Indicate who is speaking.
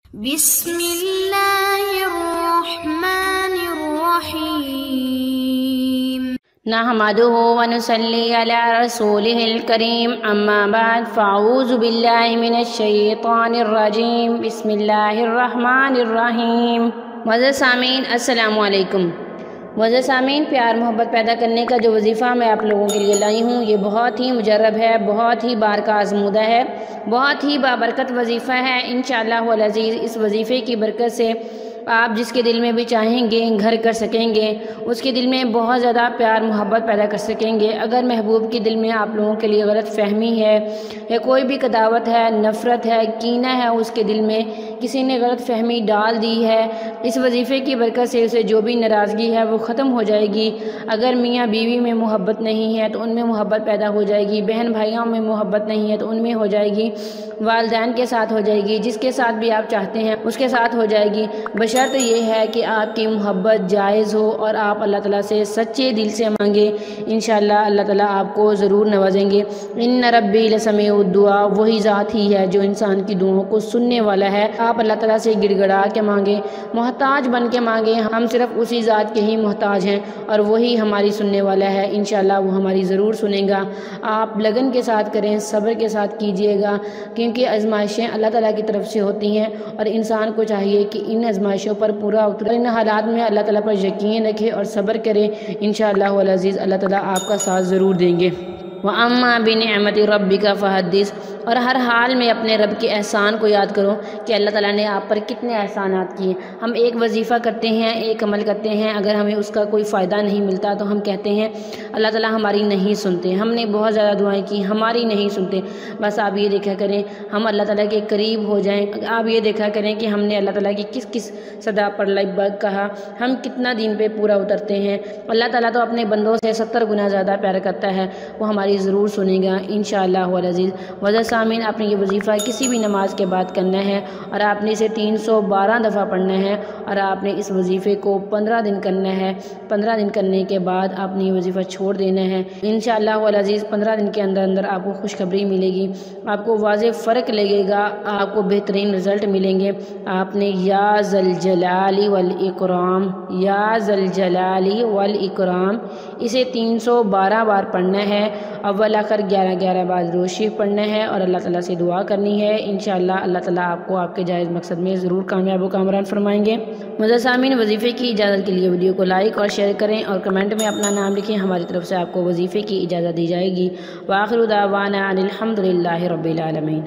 Speaker 1: बिस्मिल्लाहिर्रहमानिर्रहीम। नहमदुहु व नुसल्ली अला रसूलिहिल करीम, अम्मा बाद, फ़अऊज़ु बिल्लाहि मिनश शैतानिर रजीम, बिस्मिल्लाहिर्रहमानिर्रहीम। मुअज़्ज़ज़ सामीन, अस्सलामु अलैकुम। मुअज़्ज़ज़ सामीन, प्यार मोहब्बत पैदा करने का जो वजीफ़ा मैं आप लोगों के लिए लाई हूँ, ये बहुत ही मुजर्रब है, बहुत ही बारका आज़मूदा है, बहुत ही बाबरकत वजीफ़ा है। इंशाअल्लाह वल अज़ीज़ इस वजीफ़े की बरकत से आप जिसके दिल में भी चाहेंगे घर कर सकेंगे, उसके दिल में बहुत ज़्यादा प्यार मोहब्बत पैदा कर सकेंगे। अगर महबूब के दिल में आप लोगों के लिए गलत फहमी है या कोई भी कदावत है, नफ़रत है, कीना है, उसके दिल में किसी ने गलत फहमी डाल दी है, इस वजीफ़े की बरकत से उसे जो भी नाराज़गी है वो ख़त्म हो जाएगी। अगर मियाँ बीवी में मोहब्बत नहीं है तो उनमें मोहब्बत पैदा हो जाएगी, बहन भाइयों में मोहब्बत नहीं है तो उनमें हो जाएगी, वालिदैन के साथ हो जाएगी, जिसके साथ भी आप चाहते हैं उसके साथ हो जाएगी। बशर्त ये है कि आपकी मोहब्बत जायज़ हो और आप अल्लाह ताला से सच्चे दिल से मांगे। इंशाअल्लाह अल्लाह ताला आपको ज़रूर नवाजेंगे। इन्न रब्बी लसमीउद दुआ, वही ज़ात ही है जो इंसान की दुआओं को सुनने वाला है। आप अल्लाह ताला से गिड़गड़ा के मांगे, मोहताज बन के मांगे। हम सिर्फ उसी ज़ात के ही मोहताज हैं और वही हमारी सुनने वाला है। इंशाअल्लाह वो हमारी ज़रूर सुनेगा। आप लगन के साथ करें, सब्र के साथ कीजिएगा, क्योंकि आजमाइशें अल्लाह ताला की तरफ से होती हैं और इंसान को चाहिए कि इन आजमाइशों पर पूरा उतरे, इन हालात में अल्लाह ताला पर यकीन रखे और सब्र करे। इंशाअल्लाह वल अज़ीज़ अल्लाह ताला आपका साथ ज़रूर देंगे। व अम्मा बिनिअमति रब्बिका फ़हद्दिस, और हर हाल में अपने रब के एहसान को याद करो कि अल्लाह ताला ने आप पर कितने एहसानात किए। हम एक वजीफ़ा करते हैं, एक अमल करते हैं, अगर हमें उसका कोई फ़ायदा नहीं मिलता तो हम कहते हैं अल्लाह ताला हमारी नहीं सुनते। हमने बहुत ज़्यादा दुआएं की, हमारी नहीं सुनते। बस आप ये देखा करें हम अल्लाह ताला के करीब हो जाएं। आप ये देखा करें कि हमने अल्लाह ताला की किस किस सदा पर लब्बैक कहा, हम कितना दिन पे पूरा उतरते हैं। अल्लाह ताला तो अपने बंदों से 70 गुना ज़्यादा प्यार करता है, वो हमारी ज़रूर सुनेगा इंशाअल्लाह वल अज़ीज़। मुअज़्ज़ज़ सामीन, आपने ये वजीफ़ा किसी भी नमाज के बाद करना है और आपने इसे 312 दफ़ा पढ़ना है और आपने इस वजीफ़े को 15 दिन करना है। 15 दिन करने के बाद आपने ये वजीफ़ा छोड़ देना है। इंशाअल्लाह वल अज़ीज़ 15 दिन के अंदर अंदर आपको खुशखबरी मिलेगी, आपको वाज़ेह फ़र्क लगेगा, आपको बेहतरीन रिज़ल्ट मिलेंगे। आपने या ज़ल जलाली वल इकराम, या ज़ल जलाली वल इकराम, इसे 312 बार पढ़ना है। अव्वल आखिर 11-11 बार रोज़ शरीफ पढ़ना है और अल्लाह ताला से दुआ करनी है। इंशाअल्लाह अल्लाह ताला आपको आपके जायज़ मकसद में ज़रूर कामयाब व कामरान फरमाएंगे। मुअज़्ज़ज़ सामीन, वजीफ़े की इजाज़त के लिए वीडियो को लाइक और शेयर करें और कमेंट में अपना नाम लिखें। हमारी तरफ से आपको वजीफ़े की इजाज़त दी जाएगी। व आखिरु दावाना अनिल हम्दुलिल्लाहि रब्बिल आलमीन।